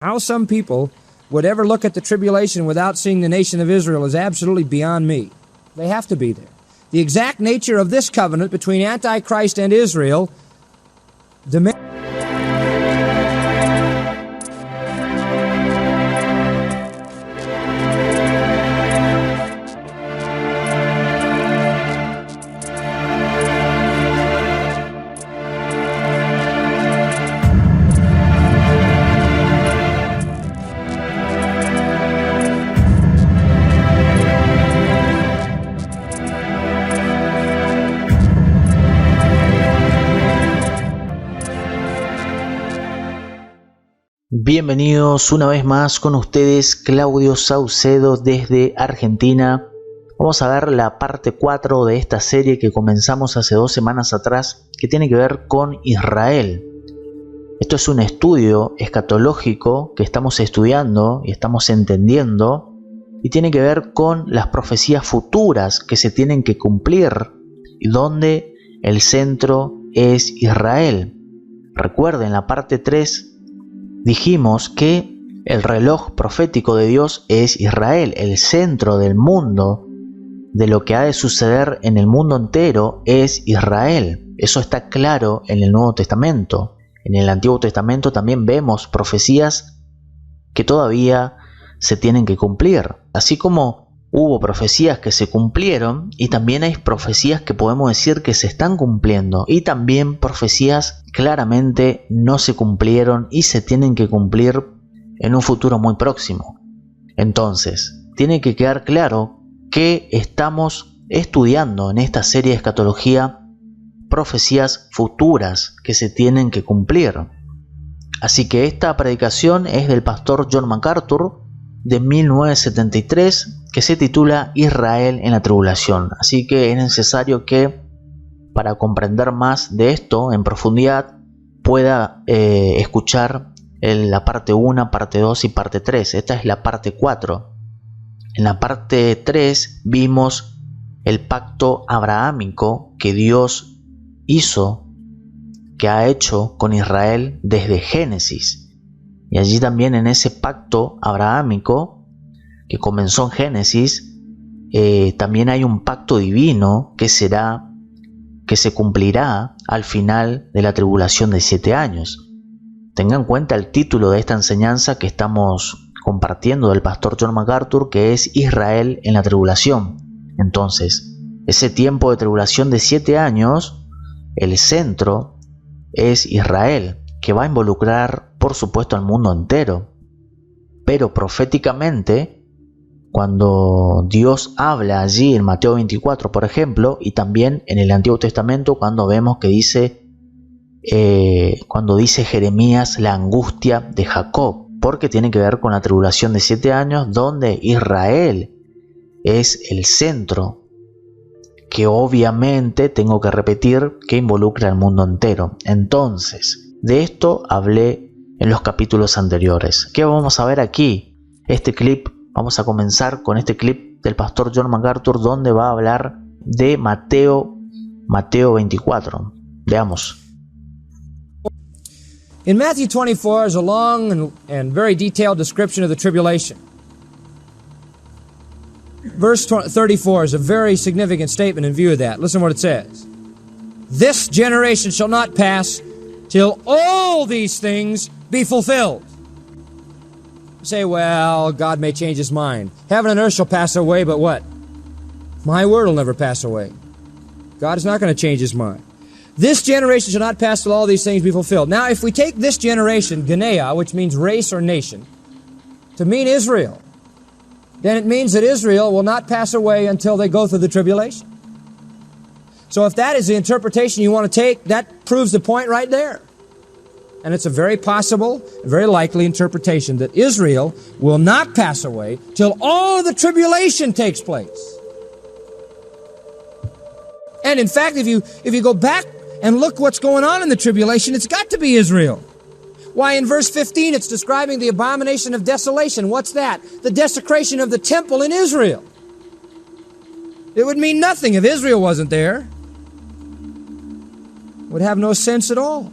How some people would ever look at the tribulation without seeing the nation of Israel is absolutely beyond me. They have to be there. The exact nature of this covenant between Antichrist and Israel demands. Bienvenidos una vez más con ustedes, Claudio Saucedo desde Argentina. Vamos a ver la parte 4 de esta serie que comenzamos hace 2 semanas atrás, que tiene que ver con Israel. Esto es un estudio escatológico que estamos estudiando y estamos entendiendo, y tiene que ver con las profecías futuras que se tienen que cumplir y donde el centro es Israel. Recuerden, la parte 3 dijimos que el reloj profético de Dios es Israel, el centro del mundo, de lo que ha de suceder en el mundo entero es Israel. Eso está claro en el Nuevo Testamento. En el Antiguo Testamento también vemos profecías que todavía se tienen que cumplir. Así como hubo profecías que se cumplieron, y también hay profecías que podemos decir que se están cumpliendo, y también profecías claramente no se cumplieron y se tienen que cumplir en un futuro muy próximo. Entonces, tiene que quedar claro que estamos estudiando en esta serie de escatología profecías futuras que se tienen que cumplir. Así que esta predicación es del pastor John MacArthur de 1973, que se titula Israel en la tribulación. Así que es necesario que, para comprender más de esto en profundidad, pueda escuchar la parte 1, parte 2 y parte 3. Esta es la parte 4. En la parte 3 vimos el pacto abrahámico que Dios hizo, que ha hecho con Israel desde Génesis. Y allí también, en ese pacto abrahámico que comenzó en Génesis, también hay un pacto divino que se cumplirá al final de la tribulación de 7 años. Tengan en cuenta el título de esta enseñanza que estamos compartiendo del pastor John MacArthur, que es Israel en la tribulación. Entonces, ese tiempo de tribulación de 7 años, el centro es Israel, que va a involucrar, por supuesto, al mundo entero. Pero proféticamente, cuando Dios habla allí en Mateo 24, por ejemplo, y también en el Antiguo Testamento, cuando vemos que cuando dice Jeremías la angustia de Jacob, porque tiene que ver con la tribulación de 7 años, donde Israel es el centro, que obviamente, tengo que repetir, que involucra al mundo entero. Entonces, de esto hablé en los capítulos anteriores. ¿Qué vamos a ver aquí? Este clip, vamos a comenzar con este clip del pastor John MacArthur, donde va a hablar de Mateo 24. Veamos. In Matthew 24 is a long and very detailed description of the tribulation. Verse 34 is a very significant statement in view of that. Listen what it says. This generation shall not pass till all these things be fulfilled. You say, well, God may change his mind. Heaven and earth shall pass away, but what? My word will never pass away. God is not going to change his mind. This generation shall not pass till all these things be fulfilled. Now, if we take this generation, Genea, which means race or nation, to mean Israel, then it means that Israel will not pass away until they go through the tribulation. So if that is the interpretation you want to take, that proves the point right there. And it's a very possible, very likely interpretation that Israel will not pass away till all of the tribulation takes place. And in fact, if you go back and look what's going on in the tribulation, it's got to be Israel. Why, in verse 15, it's describing the abomination of desolation. What's that? The desecration of the temple in Israel. It would mean nothing if Israel wasn't there. It would have no sense at all.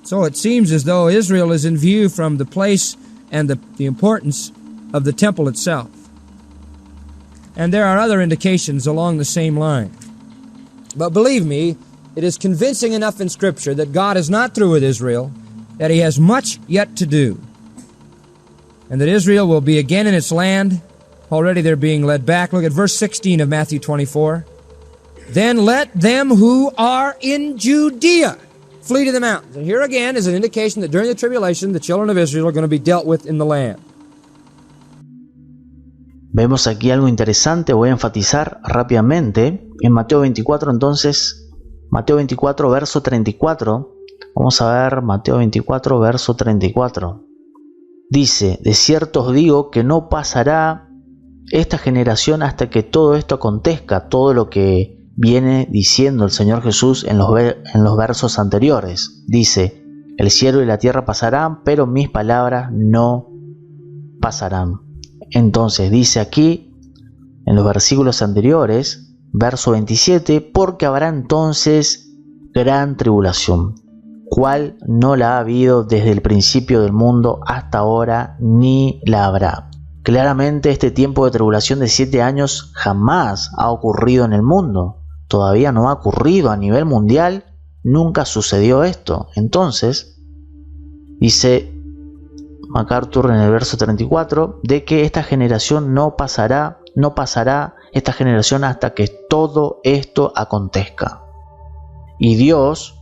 So it seems as though Israel is in view from the place and the importance of the temple itself. And there are other indications along the same line. But believe me, it is convincing enough in Scripture that God is not through with Israel, that He has much yet to do, and that Israel will be again in its land. Already they're being led back. Look at verse 16 of Matthew 24. Then let them who are in Judea flee to the mountains. And here again is an indication that during the tribulation, the children of Israel are going to be dealt with in the land. Vemos aquí algo interesante, voy a enfatizar rápidamente. En Mateo 24, entonces, Mateo 24, verso 34. Vamos a ver Mateo 24, verso 34. Dice, de cierto os digo que no pasará esta generación hasta que todo esto acontezca, todo lo que viene diciendo el Señor Jesús en los versos anteriores. Dice, el cielo y la tierra pasarán, pero mis palabras no pasarán. Entonces dice aquí, en los versículos anteriores, verso 27, porque habrá entonces gran tribulación, cual no la ha habido desde el principio del mundo hasta ahora, ni la habrá. Claramente este tiempo de tribulación de 7 años jamás ha ocurrido en el mundo. Todavía no ha ocurrido a nivel mundial, nunca sucedió esto. Entonces, dice MacArthur en el verso 34, de que esta generación no pasará esta generación hasta que todo esto acontezca. Y Dios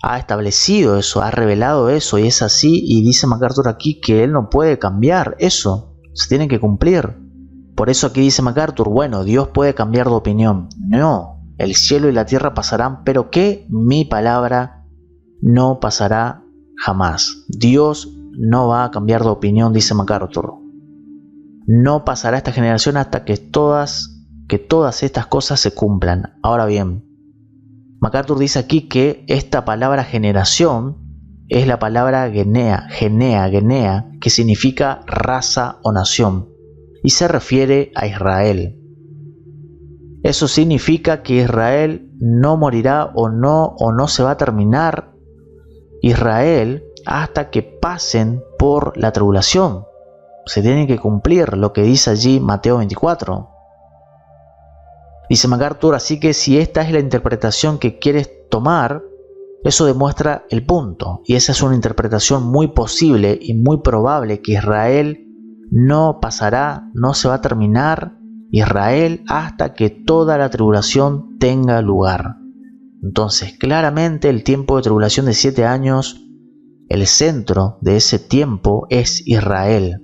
ha establecido eso, ha revelado eso, y es así, y dice MacArthur aquí que Él no puede cambiar eso, se tiene que cumplir. Por eso aquí dice MacArthur, bueno, Dios puede cambiar de opinión. No, el cielo y la tierra pasarán, pero que mi palabra no pasará jamás. Dios no va a cambiar de opinión, dice MacArthur. No pasará esta generación hasta que todas estas cosas se cumplan. Ahora bien, MacArthur dice aquí que esta palabra generación es la palabra genea, que significa raza o nación, y se refiere a Israel. Eso significa que Israel no morirá o no se va a terminar Israel hasta que pasen por la tribulación. Se tiene que cumplir lo que dice allí Mateo 24. Dice MacArthur, así que si esta es la interpretación que quieres tomar, eso demuestra el punto. Y esa es una interpretación muy posible y muy probable, que Israel no pasará, no se va a terminar Israel hasta que toda la tribulación tenga lugar. Entonces, claramente el tiempo de tribulación de 7 años, el centro de ese tiempo es Israel.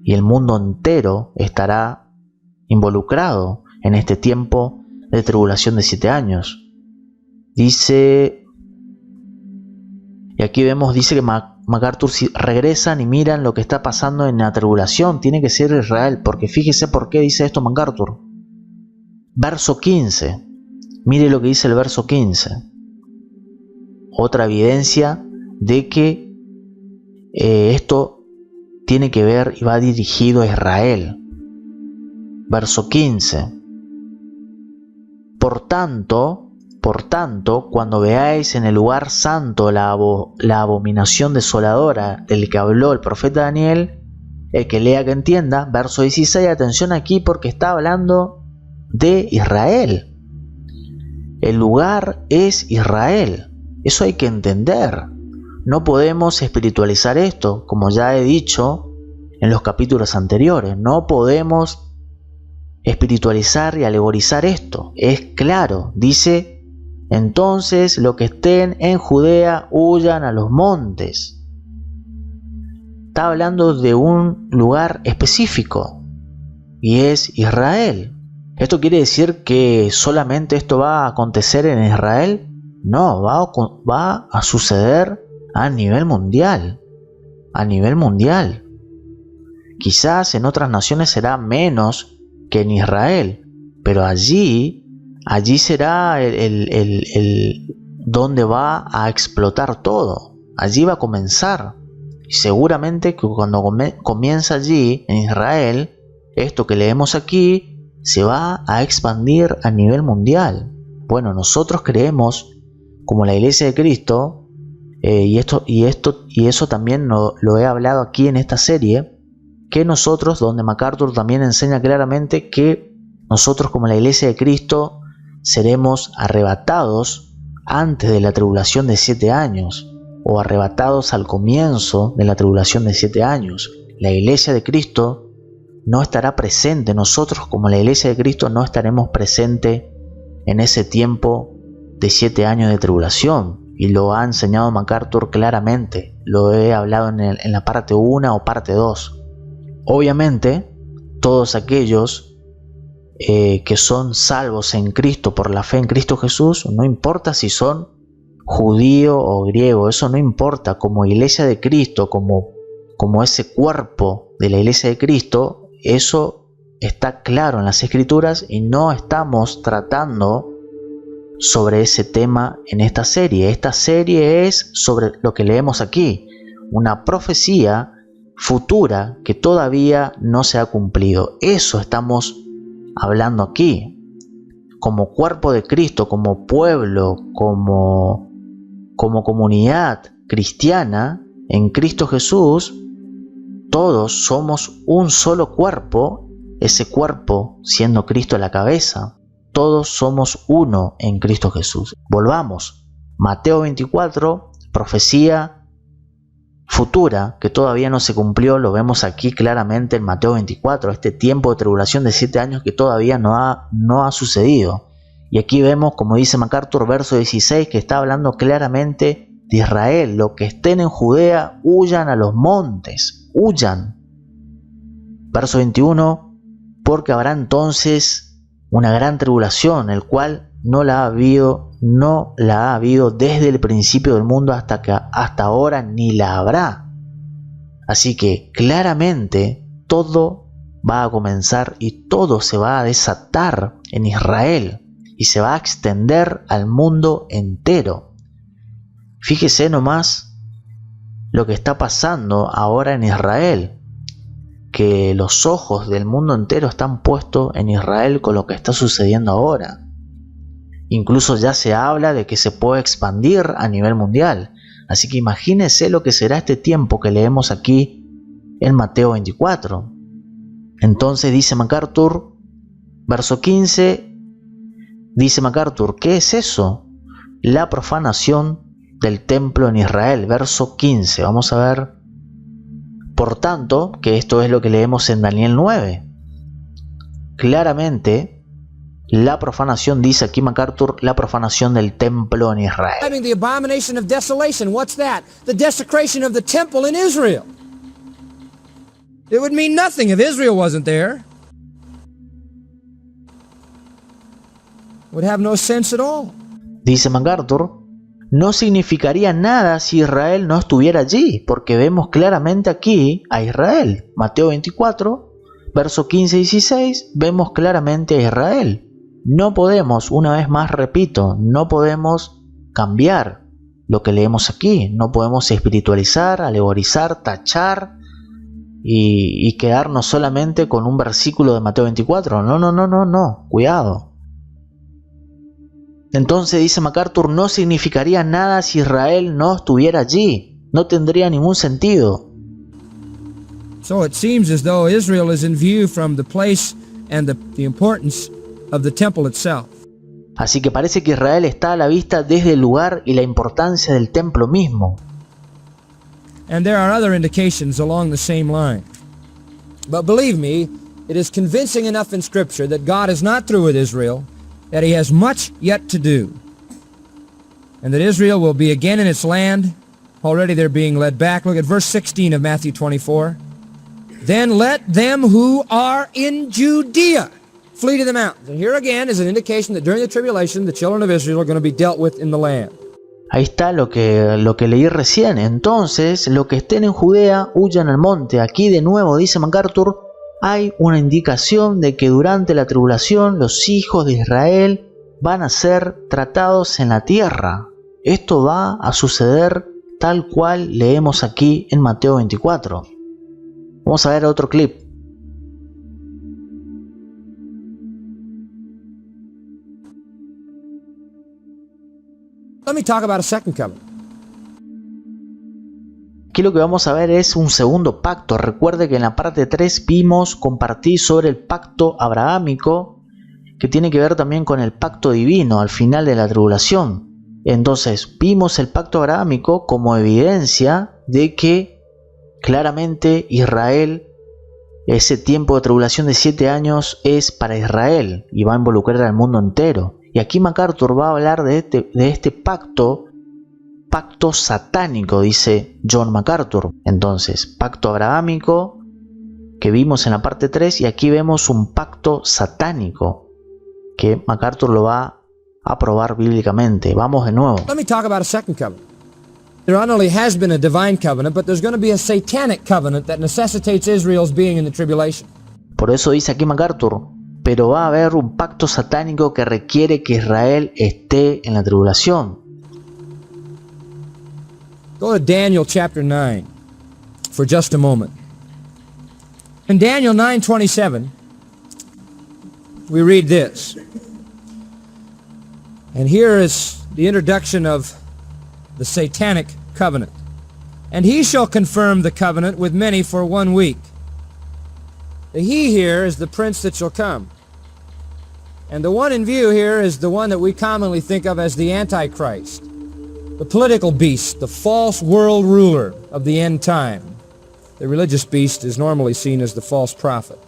Y el mundo entero estará involucrado en este tiempo de tribulación de 7 años. Dice, y aquí vemos, dice que MacArthur, si regresan y miran lo que está pasando en la tribulación, tiene que ser Israel, porque fíjese por qué dice esto MacArthur. Verso 15, mire lo que dice el verso 15. Otra evidencia de que esto tiene que ver y va dirigido a Israel. Verso 15. Por tanto, cuando veáis en el lugar santo la abominación desoladora del que habló el profeta Daniel, el que lea que entienda, verso 16, atención aquí porque está hablando de Israel. El lugar es Israel, eso hay que entender. No podemos espiritualizar esto, como ya he dicho en los capítulos anteriores, no podemos espiritualizar y alegorizar esto. Es claro, dice, entonces los que estén en Judea huyan a los montes. Está hablando de un lugar específico y es Israel. ¿Esto quiere decir que solamente esto va a acontecer en Israel? No, va a suceder a nivel mundial. A nivel mundial. Quizás en otras naciones será menos que en Israel, pero allí será el donde va a explotar todo. Allí va a comenzar. Y seguramente que cuando comienza allí, en Israel, esto que leemos aquí, se va a expandir a nivel mundial. Bueno, nosotros creemos, como la Iglesia de Cristo, y eso también lo he hablado aquí en esta serie, que nosotros, donde MacArthur también enseña claramente que nosotros como la Iglesia de Cristo seremos arrebatados antes de la tribulación de 7 años, o arrebatados al comienzo de la tribulación de 7 años. La Iglesia de Cristo no estará presente, nosotros como la Iglesia de Cristo no estaremos presentes en ese tiempo de 7 años de tribulación, y lo ha enseñado MacArthur claramente, lo he hablado en la parte 1 o parte 2. Obviamente, todos aquellos que son salvos en Cristo por la fe en Cristo Jesús, no importa si son judío o griego, eso no importa, como Iglesia de Cristo, como ese cuerpo de la Iglesia de Cristo, eso está claro en las Escrituras y no estamos tratando sobre ese tema en esta serie. Esta serie es sobre lo que leemos aquí, una profecía futura que todavía no se ha cumplido. Eso estamos hablando aquí. Como cuerpo de Cristo, como pueblo, como comunidad cristiana en Cristo Jesús, todos somos un solo cuerpo, ese cuerpo siendo Cristo la cabeza. Todos somos uno en Cristo Jesús. Volvamos. Mateo 24, profecía futura que todavía no se cumplió, lo vemos aquí claramente en Mateo 24, este tiempo de tribulación de 7 años que todavía no ha sucedido. Y aquí vemos, como dice MacArthur, verso 16, que está hablando claramente de Israel. Los que estén en Judea, huyan a los montes, huyan. Verso 21, porque habrá entonces una gran tribulación, el cual no la ha habido desde el principio del mundo hasta ahora, ni la habrá. Así que claramente todo va a comenzar y todo se va a desatar en Israel y se va a extender al mundo entero. Fíjese nomás lo que está pasando ahora en Israel, que los ojos del mundo entero están puestos en Israel con lo que está sucediendo ahora. Incluso ya se habla de que se puede expandir a nivel mundial. Así que imagínense lo que será este tiempo que leemos aquí en Mateo 24. Entonces dice MacArthur, verso 15, dice MacArthur, ¿qué es eso? La profanación del templo en Israel, verso 15. Vamos a ver. Por tanto, que esto es lo que leemos en Daniel 9. Claramente, la profanación, dice aquí MacArthur, la profanación del templo en Israel. The abomination of desolation, what's that? The desecration of the temple in Israel. It would mean nothing if Israel wasn't there. It would have no sense at all. Dice MacArthur, no significaría nada si Israel no estuviera allí, porque vemos claramente aquí a Israel. Mateo 24, verso 15 y 16, vemos claramente a Israel. No podemos, una vez más repito, no podemos cambiar lo que leemos aquí. No podemos espiritualizar, alegorizar, tachar y quedarnos solamente con un versículo de Mateo 24. No, cuidado. Entonces dice MacArthur, no significaría nada si Israel no estuviera allí. No tendría ningún sentido. So it seems as though Israel is in view from the place and the importance of the temple itself. Así que parece que Israel está a la vista desde el lugar y la importancia del templo mismo. And there are other indications along the same line. But believe me, it is convincing enough in Scripture that God is not through with Israel, that he has much yet to do, and that Israel will be again in its land. Already they're being led back. Look at verse 16 of Matthew 24. Then let them who are in Judea flee to the mountains. And here again is an indication that during the tribulation, the children of Israel are going to be dealt with in the land. Ahí está lo que leí recién. Entonces, los que estén en Judea, huyan al monte. Aquí de nuevo, dice MacArthur, hay una indicación de que durante la tribulación los hijos de Israel van a ser tratados en la tierra. Esto va a suceder tal cual leemos aquí en Mateo 24. Vamos a ver otro clip. Let me talk about a second coming. aquí lo que vamos a ver es un segundo pacto. Recuerde que en la parte 3 compartí sobre el pacto abrahámico, que tiene que ver también con el pacto divino al final de la tribulación. Entonces vimos el pacto abrahámico como evidencia de que claramente Israel, ese tiempo de tribulación de 7 años es para Israel y va a involucrar al mundo entero. Y aquí MacArthur va a hablar de este pacto satánico, dice John MacArthur. Entonces, pacto abrahámico que vimos en la parte 3 y aquí vemos un pacto satánico que MacArthur lo va a probar bíblicamente. Vamos de nuevo. Let me talk about a second covenant. There not only has been a divine covenant, but there's going to be a satanic covenant that necessitates Israel's being in the tribulation. Por eso dice aquí MacArthur, pero va a haber un pacto satánico que requiere que Israel esté en la tribulación. Go to Daniel chapter 9 for just a moment. In Daniel 9:27, we read this. And here is the introduction of the satanic covenant. And he shall confirm the covenant with many for 1 week. The he here is the prince that shall come. And the one in view here is the one that we commonly think of as the Antichrist, the political beast, the false world ruler of the end time. The religious beast is normally seen as the false prophet.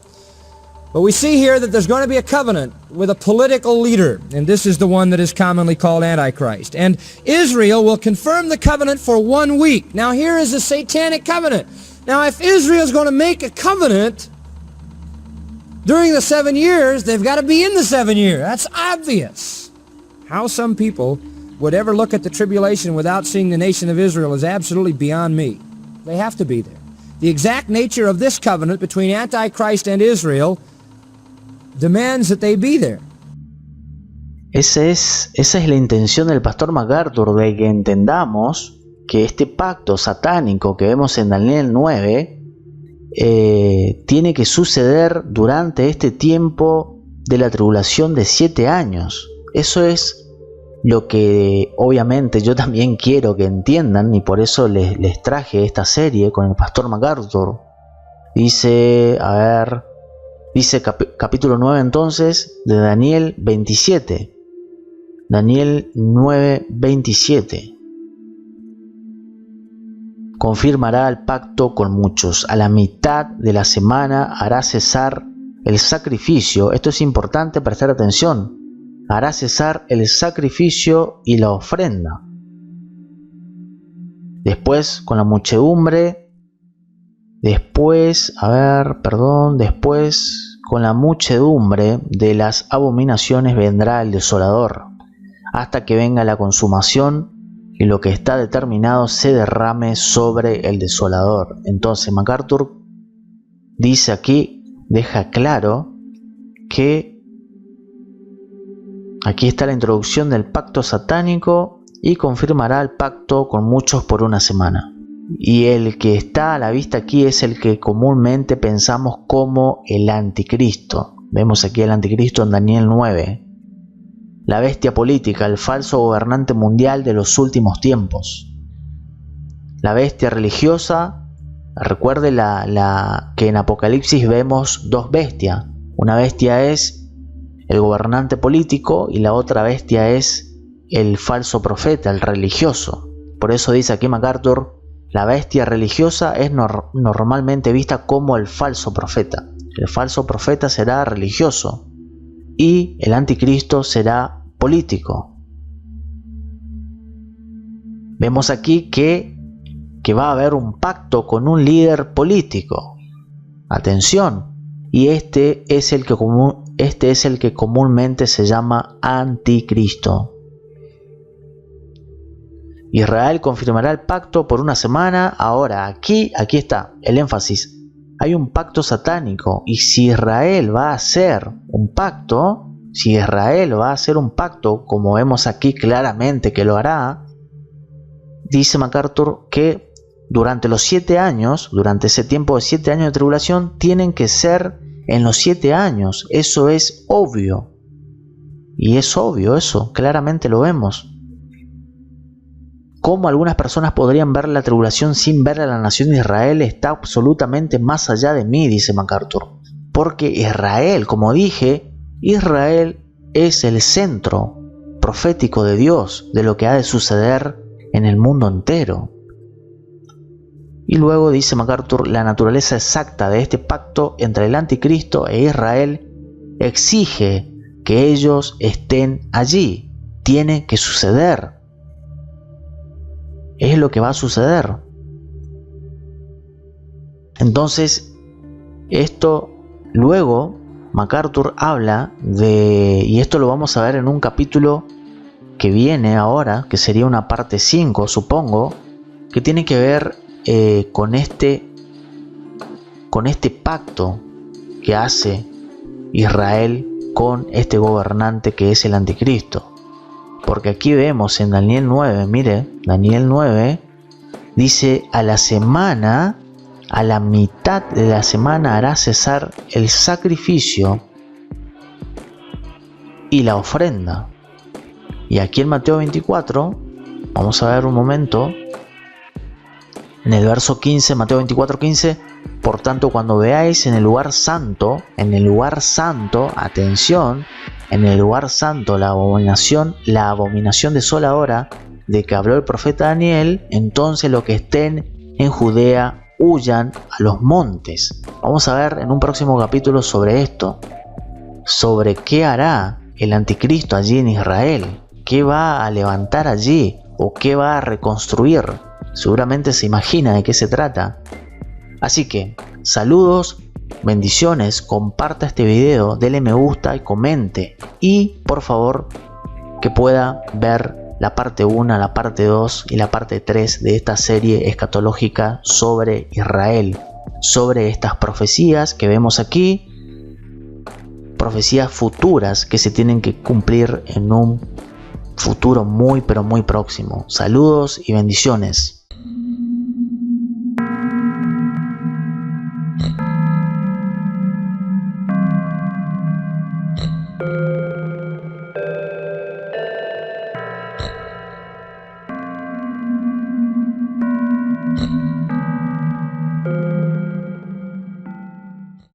But we see here that there's going to be a covenant with a political leader, and this is the one that is commonly called Antichrist. And Israel will confirm the covenant for 1 week. Now here is a satanic covenant. Now if Israel is going to make a covenant during the 7 years, they've got to be in the 7 years. That's obvious. How some people would ever look at the tribulation without seeing the nation of Israel is absolutely beyond me. They have to be there. The exact nature of this covenant between Antichrist and Israel demands that they be there. Esa es la intención del pastor MacArthur, de que entendamos que este pacto satánico que vemos en Daniel 9 tiene que suceder durante este tiempo de la tribulación de 7 años. Eso es lo que obviamente yo también quiero que entiendan, y por eso les traje esta serie con el pastor MacArthur. Dice capítulo 9 entonces de Daniel 27. Daniel 9:27. Confirmará el pacto con muchos. A la mitad de la semana hará cesar el sacrificio. Esto es importante prestar atención. Hará cesar el sacrificio y la ofrenda. Después con la muchedumbre. Después con la muchedumbre de las abominaciones vendrá el desolador, hasta que venga la consumación y lo que está determinado se derrame sobre el desolador. Entonces MacArthur dice aquí, deja claro que aquí está la introducción del pacto satánico y confirmará el pacto con muchos por 1 semana. Y el que está a la vista aquí es el que comúnmente pensamos como el anticristo. Vemos aquí el anticristo en Daniel 9. La bestia política, el falso gobernante mundial de los últimos tiempos. La bestia religiosa, recuerde que en Apocalipsis vemos 2 bestias. Una bestia es el gobernante político y la otra bestia es el falso profeta, el religioso. Por eso dice aquí MacArthur, la bestia religiosa es normalmente vista como el falso profeta. El falso profeta será religioso y el anticristo será político. Vemos aquí que va a haber un pacto con un líder político. Atención. Y este es el que comúnmente se llama anticristo. Israel confirmará el pacto por 1 semana. Ahora, aquí está el énfasis. Hay un pacto satánico. Y si Israel va a hacer un pacto, como vemos aquí claramente que lo hará, dice MacArthur que durante los 7 años, durante ese tiempo de 7 años de tribulación, tienen que ser en los 7 años. Eso es obvio. Y es obvio eso, claramente lo vemos. cómo algunas personas podrían ver la tribulación sin ver a la nación de Israel está absolutamente más allá de mí, dice MacArthur. Porque Israel, como dije, Israel es el centro profético de Dios, de lo que ha de suceder en el mundo entero. Y luego dice MacArthur, la naturaleza exacta de este pacto entre el anticristo e Israel exige que ellos estén allí. Tiene que suceder. Es lo que va a suceder. Entonces, esto luego MacArthur habla de, y esto lo vamos a ver en un capítulo que viene ahora, que sería una parte 5, supongo, que tiene que ver con este pacto que hace Israel con este gobernante que es el anticristo. Porque aquí vemos en Daniel 9, mire, Daniel 9 dice: a la mitad de la semana hará cesar el sacrificio y la ofrenda. Y aquí en Mateo 24, vamos a ver un momento, en el verso 15, Mateo 24, 15, por tanto, cuando veáis en el lugar santo, atención, en el lugar santo la abominación de sola hora de que habló el profeta Daniel, entonces los que estén en Judea huyan a los montes. Vamos a ver en un próximo capítulo sobre esto, sobre qué hará el anticristo allí en Israel, qué va a levantar allí o qué va a reconstruir. Seguramente se imagina de qué se trata. Así que, saludos, bendiciones, comparta este video, dele me gusta y comente. Y, por favor, que pueda ver la parte 1, la parte 2 y la parte 3 de esta serie escatológica sobre Israel. Sobre estas profecías que vemos aquí. Profecías futuras que se tienen que cumplir en un futuro muy pero muy próximo. Saludos y bendiciones.